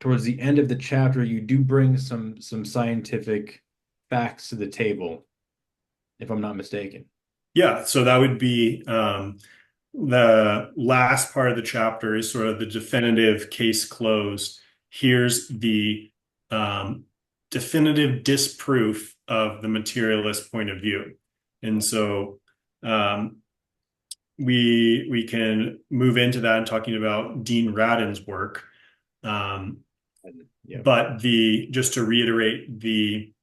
towards the end of the chapter, you do bring some scientific facts to the table, if I'm not mistaken. Yeah, so that would be the last part of the chapter is sort of the definitive case closed. Here's the um, definitive disproof of the materialist point of view. And so um, we can move into that and talking about Dean Radin's work. Um, Yeah. but the just to reiterate the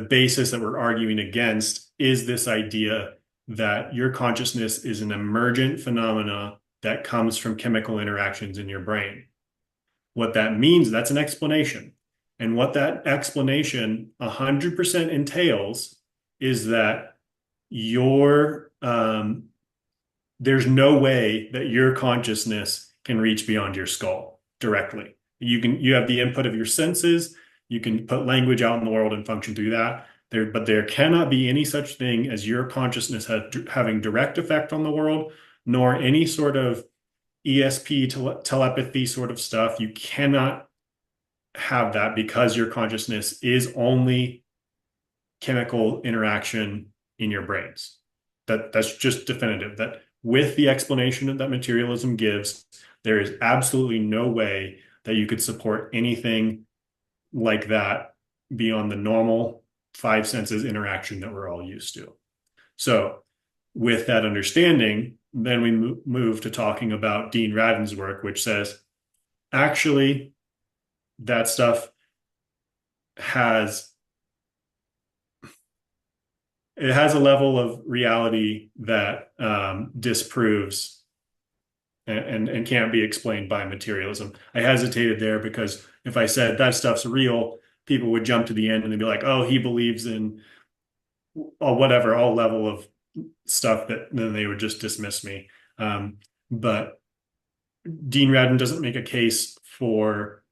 basis that we're arguing against is this idea that your consciousness is an emergent phenomena that comes from chemical interactions in your brain. What that means, that's an explanation. And what that explanation 100% entails is that your there's no way that your consciousness can reach beyond your skull directly. You have the input of your senses, you can put language out in the world and function through that. But there cannot be any such thing as your consciousness having direct effect on the world, nor any sort of ESP telepathy sort of stuff. You cannot have that because your consciousness is only chemical interaction in your brains. That's just definitive. That with the explanation that materialism gives, there is absolutely no way that you could support anything like that beyond the normal five senses interaction that we're all used to. So, with that understanding, then we move to talking about Dean Radin's work, which says actually that stuff has it has a level of reality that disproves and can't be explained by materialism. I hesitated there because if I said that stuff's real, people would jump to the end and they'd be like, "Oh, he believes in whatever, all level of stuff," that then they would just dismiss me. But Dean Radin doesn't make a case for,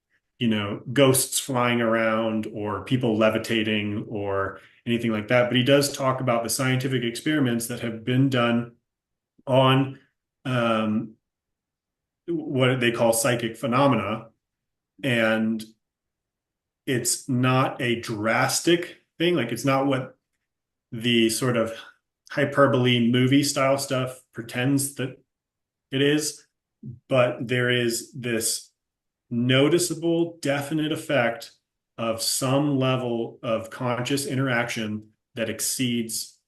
ghosts flying around or people levitating or anything like that. But he does talk about the scientific experiments that have been done on um, what they call psychic phenomena. And it's not a drastic thing. Like it's not what the sort of hyperbole movie style stuff pretends that it is, but there is this noticeable, definite effect of some level of conscious interaction that exceeds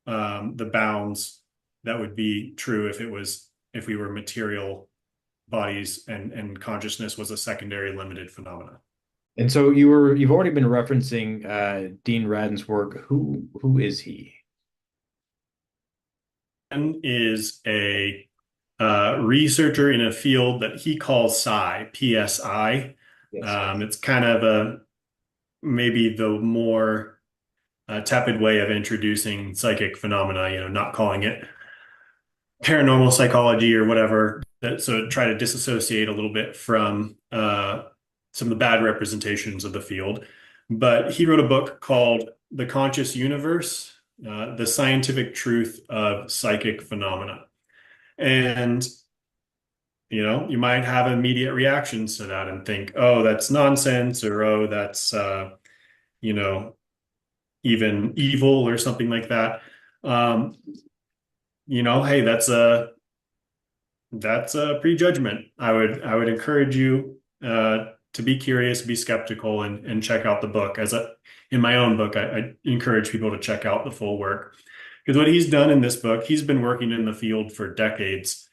the bounds that would be true if we were material bodies and consciousness was a secondary limited phenomena. And so you've already been referencing Dean Radin's work. Who is he? And is a researcher in a field that he calls psi, PSI. Yes, yes. It's kind of a maybe the more tepid way of introducing psychic phenomena, not calling it paranormal psychology or whatever. So try to disassociate a little bit from some of the bad representations of the field. But he wrote a book called The Conscious Universe, The Scientific Truth of Psychic Phenomena. And you might have immediate reactions to that and think, oh, that's nonsense, or oh, that's you know, even evil or something like that. Um, hey, that's a prejudgment. I would encourage you to be curious, be skeptical, and check out the book. In my own book, I encourage people to check out the full work because what he's done in this book, he's been working in the field for decades,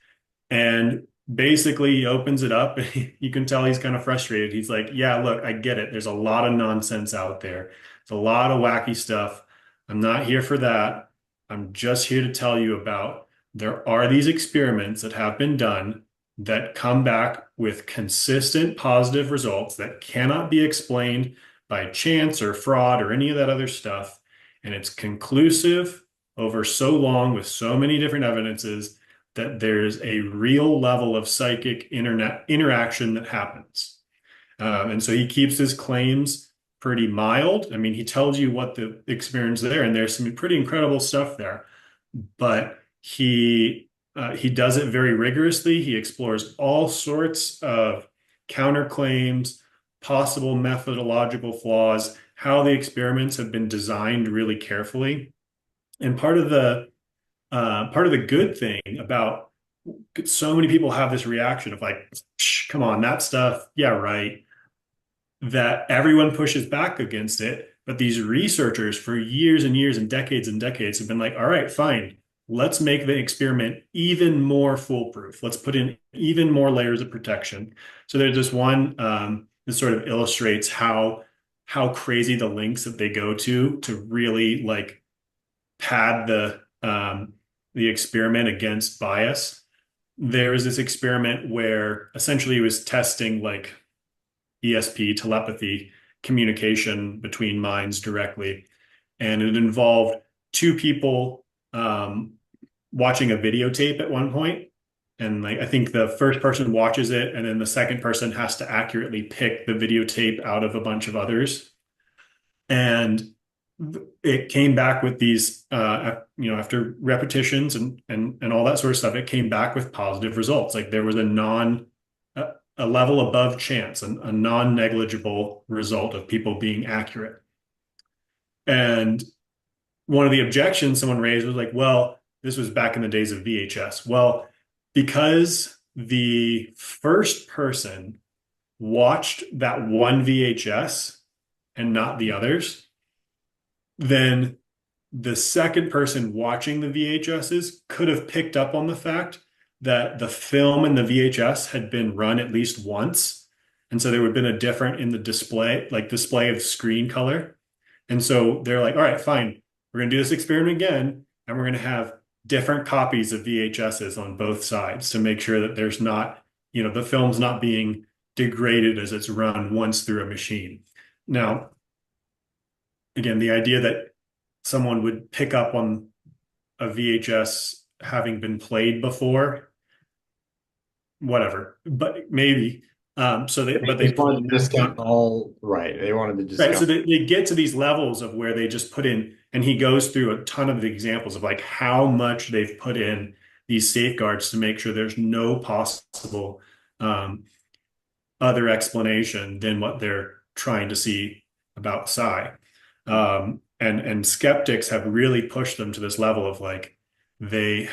and basically he opens it up. You can tell he's kind of frustrated. He's like, "Yeah, look, I get it. There's a lot of nonsense out there. There's a lot of wacky stuff. I'm not here for that. I'm just here to tell you about." There are these experiments that have been done that come back with consistent positive results that cannot be explained by chance or fraud or any of that other stuff. And it's conclusive over so long with so many different evidences that there's a real level of psychic internet interaction that happens. And so he keeps his claims pretty mild. I mean, he tells you what the experience there, and there's some pretty incredible stuff there, but he does it very rigorously. He explores all sorts of counterclaims, possible methodological flaws, how the experiments have been designed really carefully. And part of the good thing about so many people have this reaction of like, come on, that stuff, yeah, right, that everyone pushes back against it. But these researchers for years and years and decades have been like, all right, fine, let's make the experiment even more foolproof. Let's put in even more layers of protection. So there's this one that sort of illustrates how crazy the lengths that they go to really like pad the experiment against bias. There was this experiment where essentially it was testing like ESP, telepathy, communication between minds directly. And it involved two people watching a videotape at one point. And like I think the first person watches it, and then the second person has to accurately pick the videotape out of a bunch of others. And it came back with these, after repetitions and all that sort of stuff, it came back with positive results. Like there was a level above chance, a non-negligible result of people being accurate. And one of the objections someone raised was like, well, this was back in the days of VHS. Well, because the first person watched that one VHS and not the others, then the second person watching the VHSs could have picked up on the fact that the film in the VHS had been run at least once. And so there would have been a difference in the display, like display of screen color. And so they're like, all right, fine, we're going to do this experiment again, and we're going to have different copies of VHSs on both sides to make sure that there's not, the film's not being degraded as it's run once through a machine. Now, again, the idea that someone would pick up on a VHS having been played before, whatever, but maybe. But they just wanted to discount all right. They wanted to right. So discount. they get to these levels of where they just put in, and he goes through a ton of the examples of like how much they've put in these safeguards to make sure there's no possible other explanation than what they're trying to see about psi. And skeptics have really pushed them to this level of like they've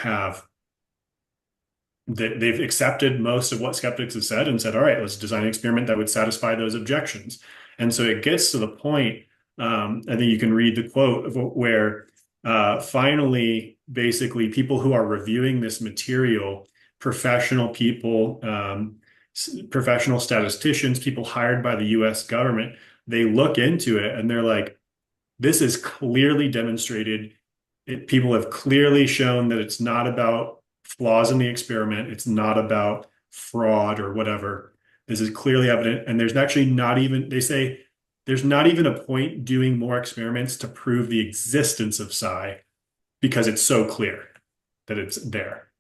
accepted most of what skeptics have said and said, all right, let's design an experiment that would satisfy those objections. And so it gets to the point, I think you can read the quote of where finally, basically, people who are reviewing this material, professional people, professional statisticians, people hired by the US government, they look into it and they're like, this is clearly demonstrated. People have clearly shown that it's not about flaws in the experiment. It's not about fraud or whatever. This is clearly evident. And there's actually not even, they say, there's not even a point doing more experiments to prove the existence of psi because it's so clear that it's there.